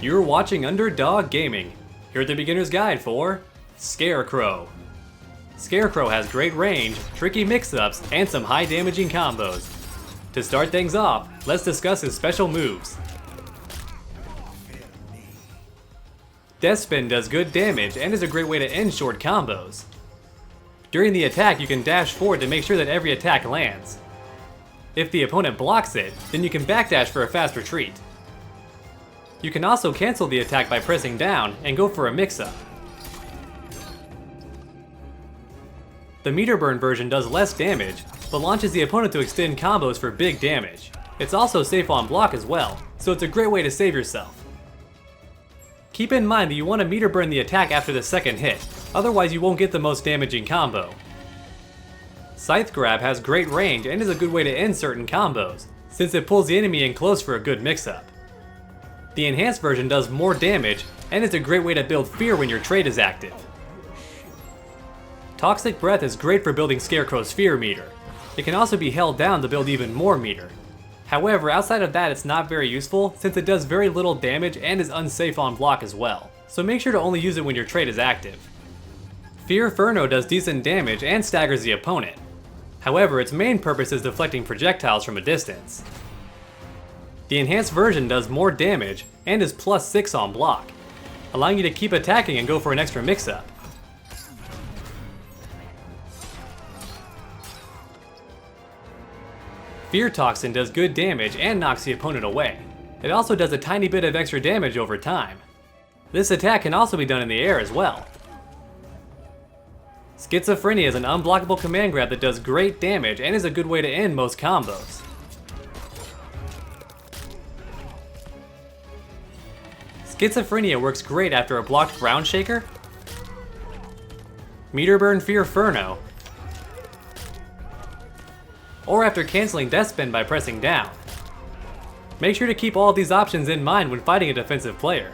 You're watching Underdog Gaming. Here's the beginner's guide for Scarecrow. Scarecrow has great range, tricky mix-ups, and some high damaging combos. To start things off, let's discuss his special moves. Death Spin does good damage and is a great way to end short combos. During the attack, you can dash forward to make sure that every attack lands. If the opponent blocks it, then you can backdash for a fast retreat. You can also cancel the attack by pressing down and go for a mix-up. The meter burn version does less damage, but launches the opponent to extend combos for big damage. It's also safe on block as well, so it's a great way to save yourself. Keep in mind that you want to meter burn the attack after the second hit, otherwise you won't get the most damaging combo. Scythe Grab has great range and is a good way to end certain combos, since it pulls the enemy in close for a good mix-up. The enhanced version does more damage and is a great way to build fear when your trait is active. Toxic Breath is great for building Scarecrow's fear meter. It can also be held down to build even more meter. However, outside of that it's not very useful since it does very little damage and is unsafe on block as well, so make sure to only use it when your trait is active. Fear Furno does decent damage and staggers the opponent. However, its main purpose is deflecting projectiles from a distance. The enhanced version does more damage and is +6 on block, allowing you to keep attacking and go for an extra mix-up. Fear Toxin does good damage and knocks the opponent away. It also does a tiny bit of extra damage over time. This attack can also be done in the air as well. Schizophrenia is an unblockable command grab that does great damage and is a good way to end most combos. Schizophrenia works great after a blocked Ground Shaker, Meter Burn Fear Furno, or after canceling Death Spin by pressing down. Make sure to keep all of these options in mind when fighting a defensive player.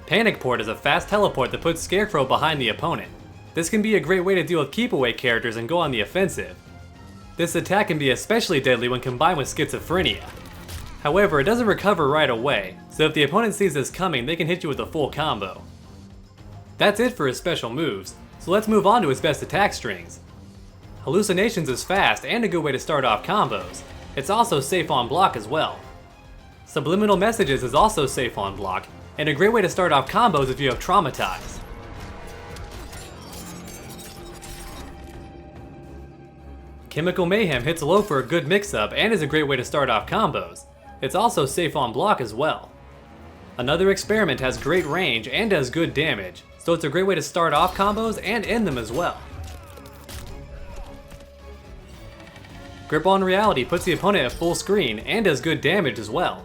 Panic Port is a fast teleport that puts Scarecrow behind the opponent. This can be a great way to deal with keep away characters and go on the offensive. This attack can be especially deadly when combined with Schizophrenia. However, it doesn't recover right away, so if the opponent sees this coming, they can hit you with a full combo. That's it for his special moves, so let's move on to his best attack strings. Hallucinations is fast and a good way to start off combos. It's also safe on block as well. Subliminal Messages is also safe on block, and a great way to start off combos if you have Traumatize. Chemical Mayhem hits low for a good mix-up and is a great way to start off combos. It's also safe on block as well. Another Experiment has great range and does good damage, so it's a great way to start off combos and end them as well. Grip on Reality puts the opponent at full screen and does good damage as well.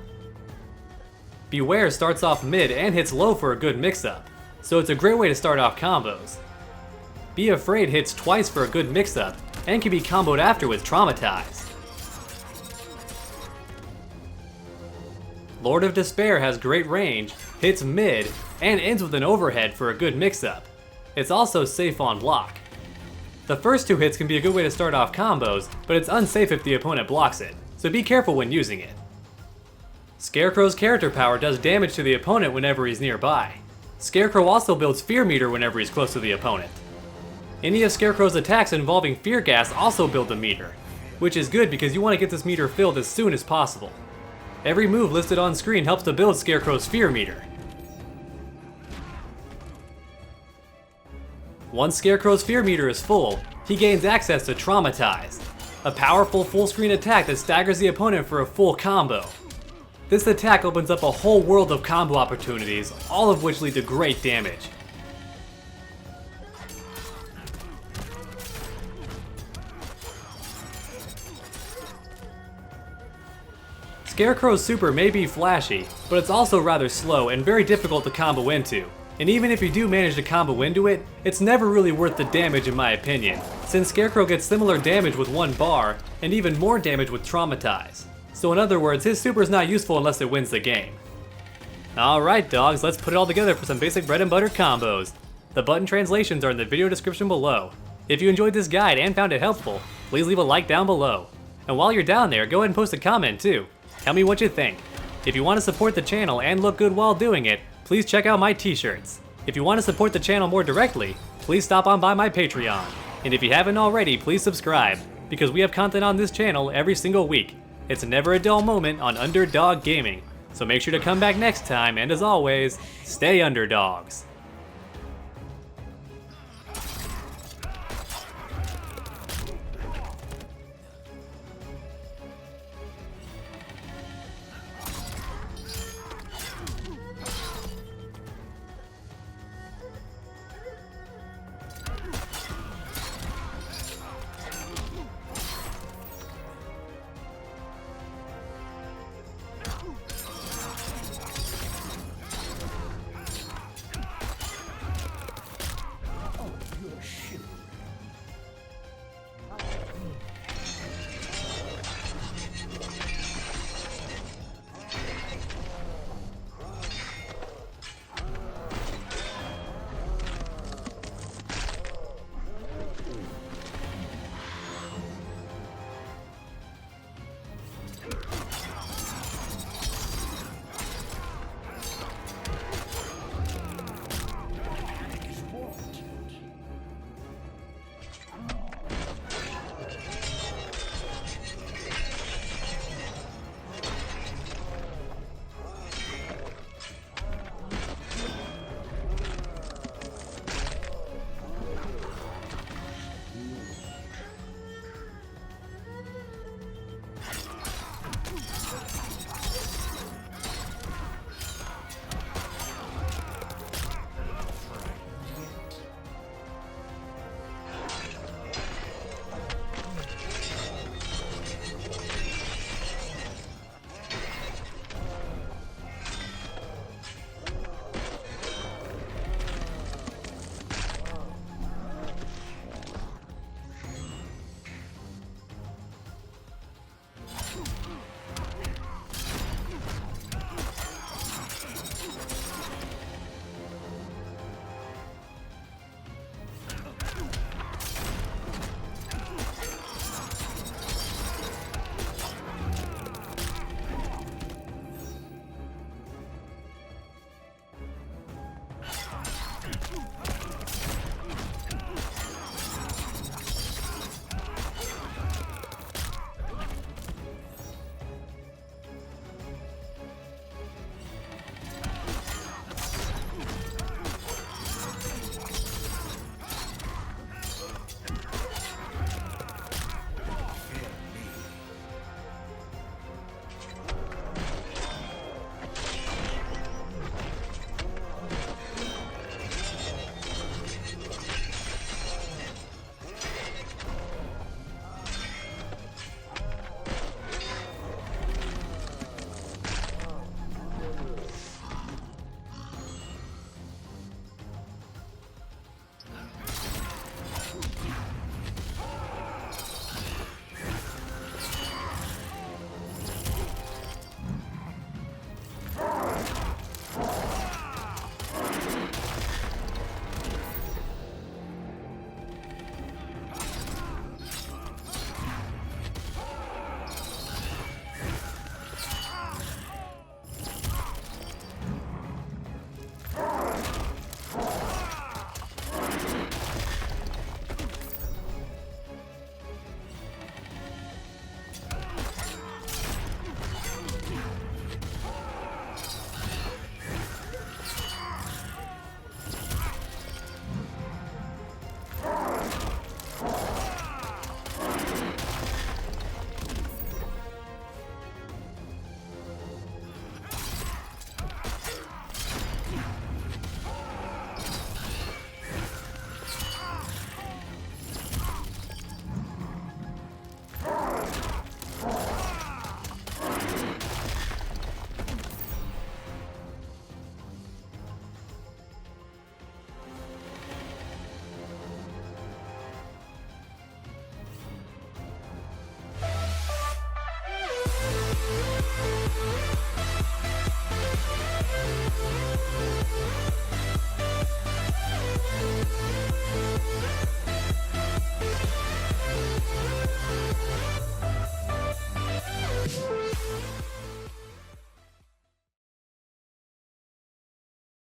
Beware starts off mid and hits low for a good mix-up, so it's a great way to start off combos. Be Afraid hits twice for a good mix-up and can be comboed after with Traumatize. Lord of Despair has great range, hits mid, and ends with an overhead for a good mix-up. It's also safe on block. The first two hits can be a good way to start off combos, but it's unsafe if the opponent blocks it, so be careful when using it. Scarecrow's character power does damage to the opponent whenever he's nearby. Scarecrow also builds fear meter whenever he's close to the opponent. Any of Scarecrow's attacks involving fear gas also build a meter, which is good because you want to get this meter filled as soon as possible. Every move listed on screen helps to build Scarecrow's fear meter. Once Scarecrow's fear meter is full, he gains access to Traumatize, a powerful full screen attack that staggers the opponent for a full combo. This attack opens up a whole world of combo opportunities, all of which lead to great damage. Scarecrow's super may be flashy, but it's also rather slow and very difficult to combo into. And even if you do manage to combo into it, it's never really worth the damage in my opinion, since Scarecrow gets similar damage with one bar, and even more damage with Traumatize. So in other words, his super is not useful unless it wins the game. Alright dogs, let's put it all together for some basic bread and butter combos. The button translations are in the video description below. If you enjoyed this guide and found it helpful, please leave a like down below. And while you're down there, go ahead and post a comment too. Tell me what you think. If you want to support the channel and look good while doing it, please check out my t-shirts. If you want to support the channel more directly, please stop on by my Patreon. And if you haven't already, please subscribe, because we have content on this channel every single week. It's never a dull moment on Underdog Gaming, so make sure to come back next time, and as always, stay underdogs.